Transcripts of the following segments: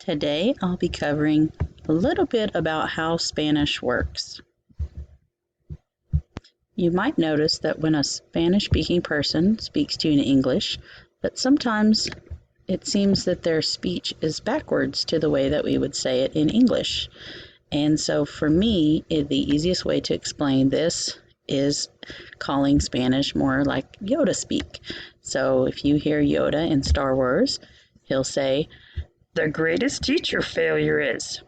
Today I'll be covering a little bit about how Spanish works. You might notice that when a Spanish-speaking person speaks to you in English, but sometimes it seems that their speech is backwards to the way that we would say it in English. And so for me, the easiest way to explain this is calling Spanish more like Yoda speak. So if you hear Yoda in Star Wars, he'll say, "The greatest teacher failure is."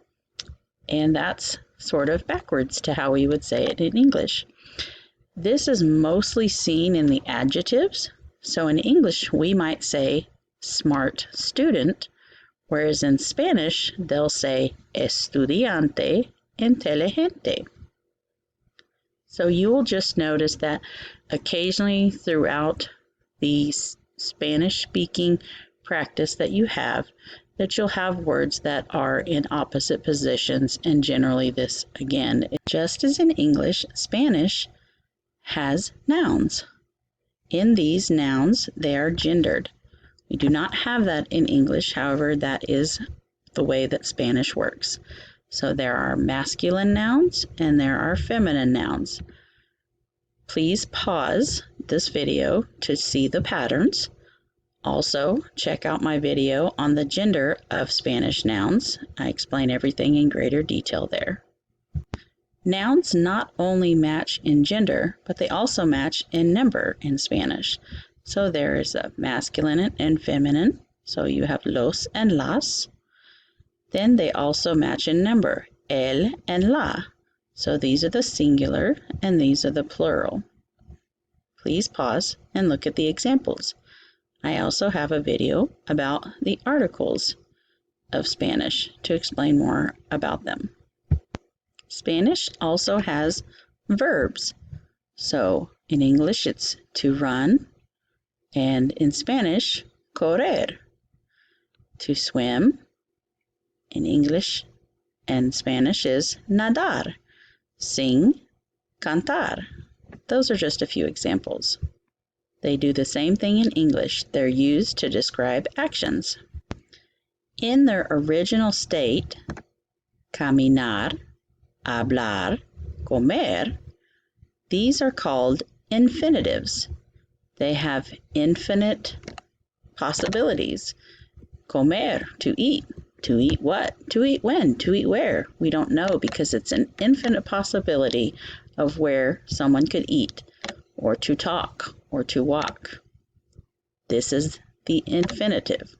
And that's sort of backwards to how we would say it in English. This is mostly seen in the adjectives. So in English, we might say smart student, whereas in Spanish, they'll say estudiante inteligente. So you will just notice that occasionally throughout the Spanish-speaking practice that you have, that you'll have words that are in opposite positions, and generally this, again, just as in English, Spanish has nouns. In these nouns, they are gendered. We do not have that in English, however, that is the way that Spanish works. So there are masculine nouns and there are feminine nouns. Please pause this video to see the patterns. Also, check out my video on the gender of Spanish nouns. I explain everything in greater detail there. Nouns not only match in gender, but they also match in number in Spanish. So there is a masculine and feminine, so you have los and las. Then they also match in number, el and la. So these are the singular and these are the plural. Please pause and look at the examples. I also have a video about the articles of Spanish to explain more about them. Spanish also has verbs. So in English it's to run, and in Spanish, correr, to swim. In English and Spanish is nadar, sing, cantar. Those are just a few examples. They do the same thing in English. They're used to describe actions. In their original state, caminar, hablar, comer, these are called infinitives. They have infinite possibilities. Comer, to eat. To eat what? To eat when? To eat where? We don't know because it's an infinite possibility of where someone could eat, or to talk, or to walk. This is the infinitive.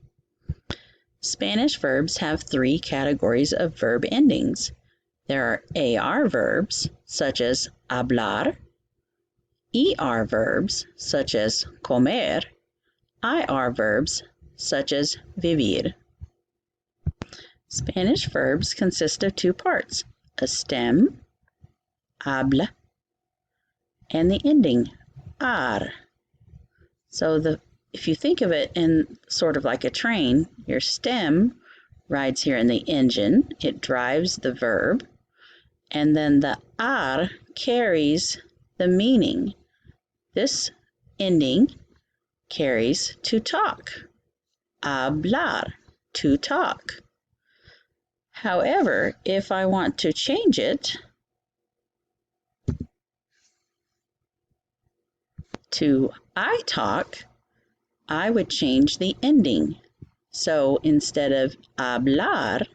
Spanish verbs have three categories of verb endings. There are AR verbs, such as hablar, ER verbs, such as comer, IR verbs, such as vivir. Spanish verbs consist of two parts, a stem, habla, and the ending, ar. So if you think of it in sort of like a train, your stem rides here in the engine, it drives the verb, and then the ar carries the meaning. This ending carries to talk, hablar, to talk. However, if I want to change it to I talk, I would change the ending. So instead of hablar,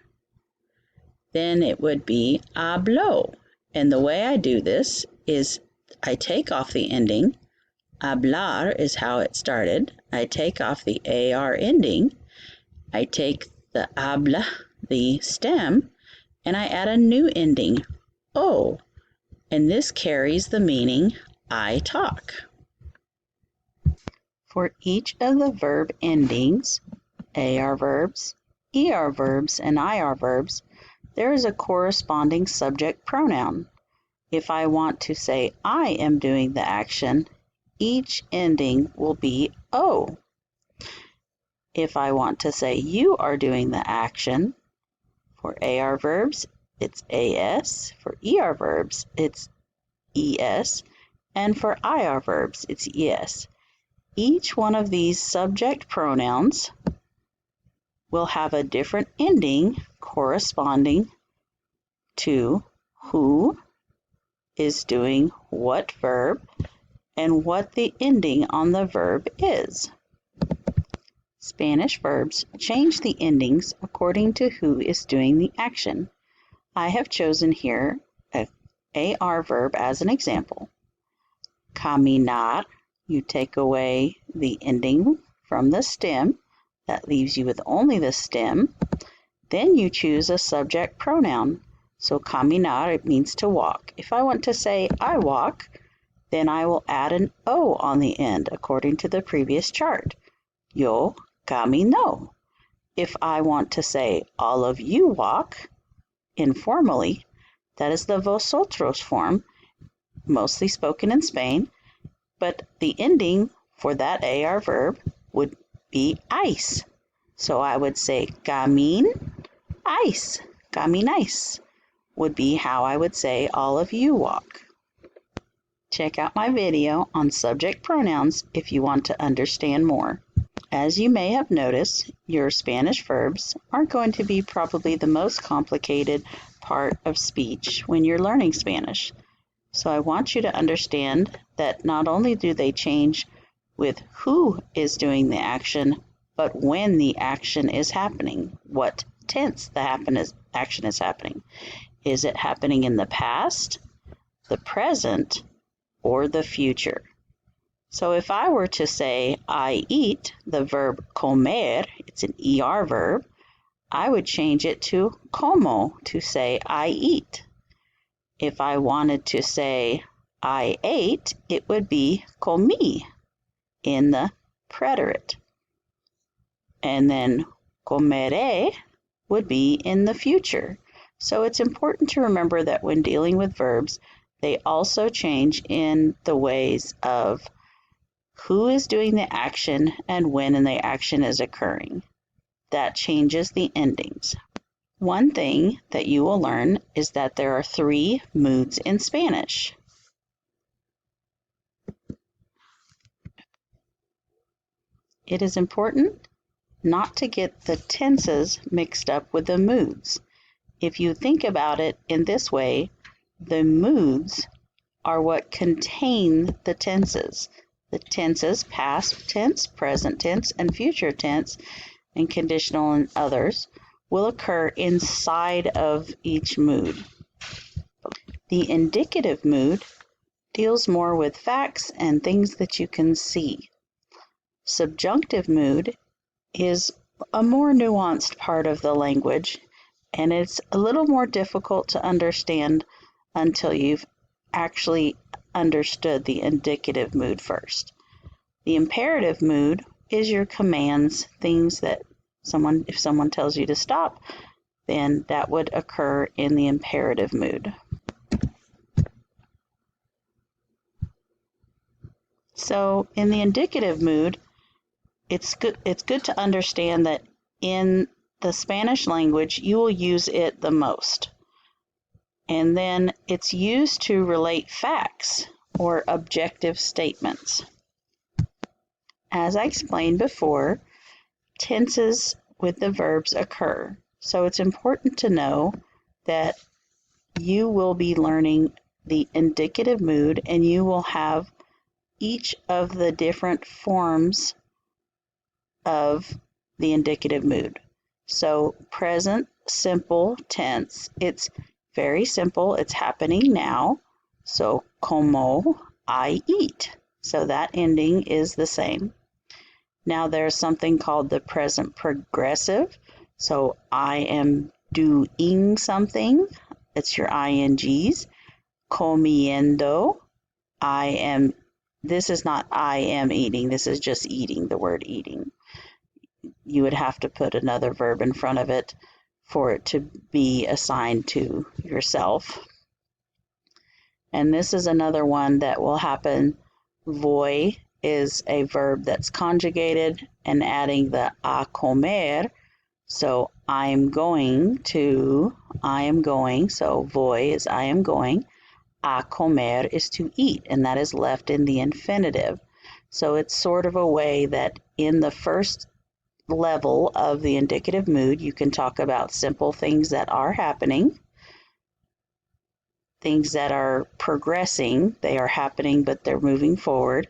then it would be habló. And the way I do this is I take off the ending. Hablar is how it started. I take off the AR ending. I take the habla, the stem, and I add a new ending, O. And this carries the meaning I talk. For each of the verb endings, AR verbs, ER verbs, and IR verbs, there is a corresponding subject pronoun. If I want to say I am doing the action, each ending will be O. If I want to say you are doing the action, for AR verbs, it's AS. For ER verbs, it's ES. And for IR verbs, it's ES. Each one of these subject pronouns will have a different ending corresponding to who is doing what verb and what the ending on the verb is. Spanish verbs change the endings according to who is doing the action. I have chosen here a AR verb as an example. Caminar, you take away the ending from the stem. That leaves you with only the stem. Then you choose a subject pronoun. So caminar, it means to walk. If I want to say I walk, then I will add an O on the end according to the previous chart. Yo camino. If I want to say all of you walk, informally, that is the vosotros form, mostly spoken in Spain, but the ending for that AR verb would be ice. So I would say camin ice. Camináis would be how I would say all of you walk. Check out my video on subject pronouns if you want to understand more. As you may have noticed, your Spanish verbs are going to be probably the most complicated part of speech when you're learning Spanish. So I want you to understand that not only do they change with who is doing the action, but when the action is happening, what tense the action is happening. Is it happening in the past, the present, or the future? So if I were to say I eat, the verb comer, it's an ER verb, I would change it to como to say I eat. If I wanted to say I ate, it would be comí in the preterite. And then comeré would be in the future. So it's important to remember that when dealing with verbs, they also change in the ways of who is doing the action and when the action is occurring. That changes the endings. One thing that you will learn is that there are 3 moods in Spanish. It is important not to get the tenses mixed up with the moods. If you think about it in this way, the moods are what contain the tenses. The tenses, past tense, present tense, and future tense, and conditional and others, will occur inside of each mood. The indicative mood deals more with facts and things that you can see. Subjunctive mood is a more nuanced part of the language, and it's a little more difficult to understand until you've actually understood the indicative mood first. The imperative mood is your commands, things that if someone tells you to stop, then that would occur in the imperative mood. So in the indicative mood, it's good to understand that in the Spanish language, you will use it the most. And then it's used to relate facts or objective statements. As I explained before, tenses with the verbs occur. So it's important to know that you will be learning the indicative mood and you will have each of the different forms of the indicative mood. So present simple tense, it's very simple, it's happening now. So como I eat. So that ending is the same. Now there's something called the present progressive. So I am doing something. It's your INGs. Comiendo. This is not I am eating. This is just eating, the word eating. You would have to put another verb in front of it for it to be assigned to yourself. And this is another one that will happen. Voy is a verb that's conjugated and adding the a comer. So I am going. So voy is I am going. A comer is to eat, and that is left in the infinitive. So it's sort of a way that in the first level of the indicative mood, you can talk about simple things that are happening, things that are progressing, they are happening but they're moving forward,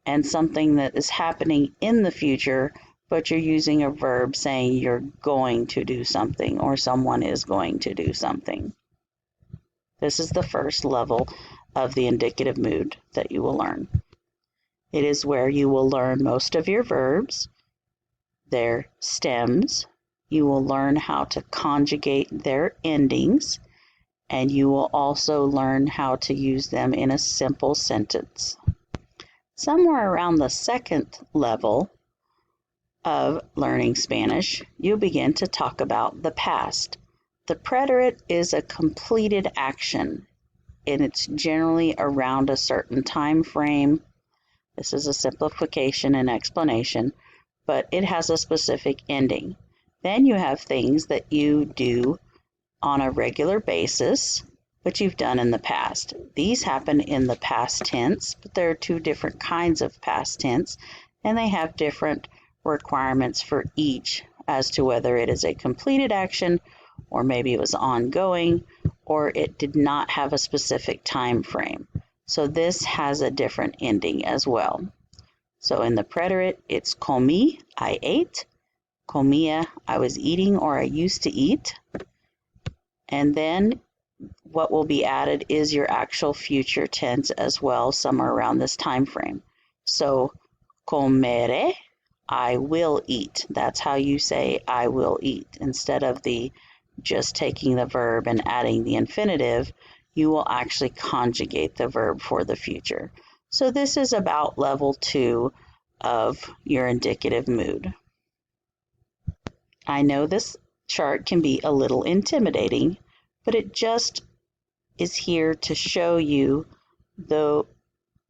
and something that is happening in the future, but you're using a verb saying you're going to do something or someone is going to do something. This is the first level of the indicative mood that you will learn. It is where you will learn most of your verbs, their stems. You will learn how to conjugate their endings, and you will also learn how to use them in a simple sentence. Somewhere around the second level of learning Spanish, you'll begin to talk about the past. The preterite is a completed action, and it's generally around a certain time frame. This is a simplification and explanation, but it has a specific ending. Then you have things that you do on a regular basis, but you've done in the past. These happen in the past tense, but there are two different kinds of past tense, and they have different requirements for each as to whether it is a completed action, or maybe it was ongoing, or it did not have a specific time frame. So this has a different ending as well. So in the preterite, it's comí, I ate. Comía, I was eating or I used to eat. And then what will be added is your actual future tense as well, somewhere around this time frame. So comere, I will eat. That's how you say I will eat. Instead of the just taking the verb and adding the infinitive, you will actually conjugate the verb for the future. So this is about level 2 of your indicative mood. I know this chart can be a little intimidating, but it just is here to show you the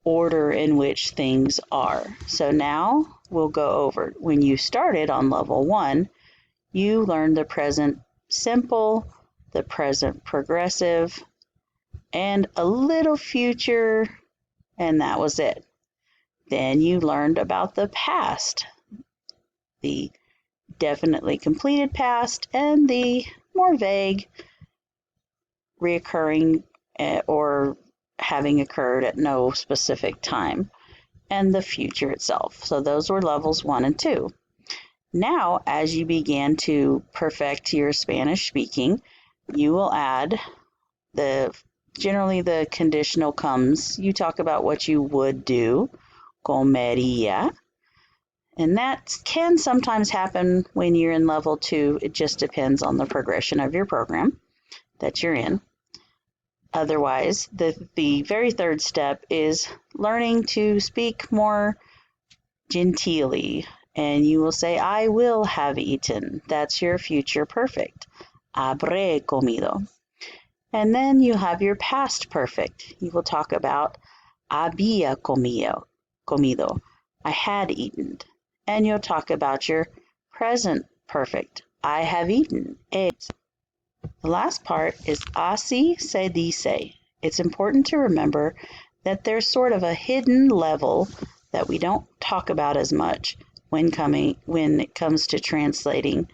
order in which things are. So now we'll go over. When you started on level 1, you learned the present simple, the present progressive, and a little future, and that was it. Then you learned about the past, the definitely completed past, and the more vague, reoccurring or having occurred at no specific time, and the future itself. So those were levels 1 and 2. Now, as you begin to perfect your Spanish speaking, you will add generally the conditional comes. You talk about what you would do, comería, and that can sometimes happen when you're in level 2. It just depends on the progression of your program that you're in. Otherwise, the very third step is learning to speak more genteelly, and you will say, I will have eaten. That's your future perfect. Habré comido. And then you have your past perfect. You will talk about había comido. I had eaten. And you'll talk about your present perfect. I have eaten. The last part is así se dice. It's important to remember that there's sort of a hidden level that we don't talk about as much when it comes to translating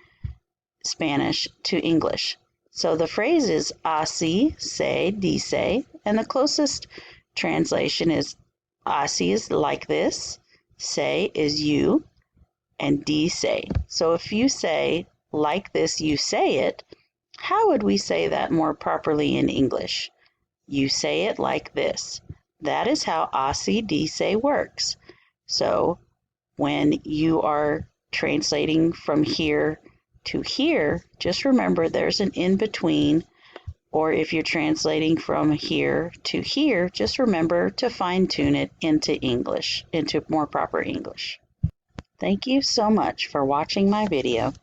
Spanish to English. So the phrase is así se dice, and the closest translation is así is like this, se is you, and dice. So if you say like this, you say it, how would we say that more properly in English? You say it like this. That is how así dice works. So when you are translating from here to here, just remember there's an in between, or if you're translating from here to here, just remember to fine tune it into English, into more proper English. Thank you so much for watching my video.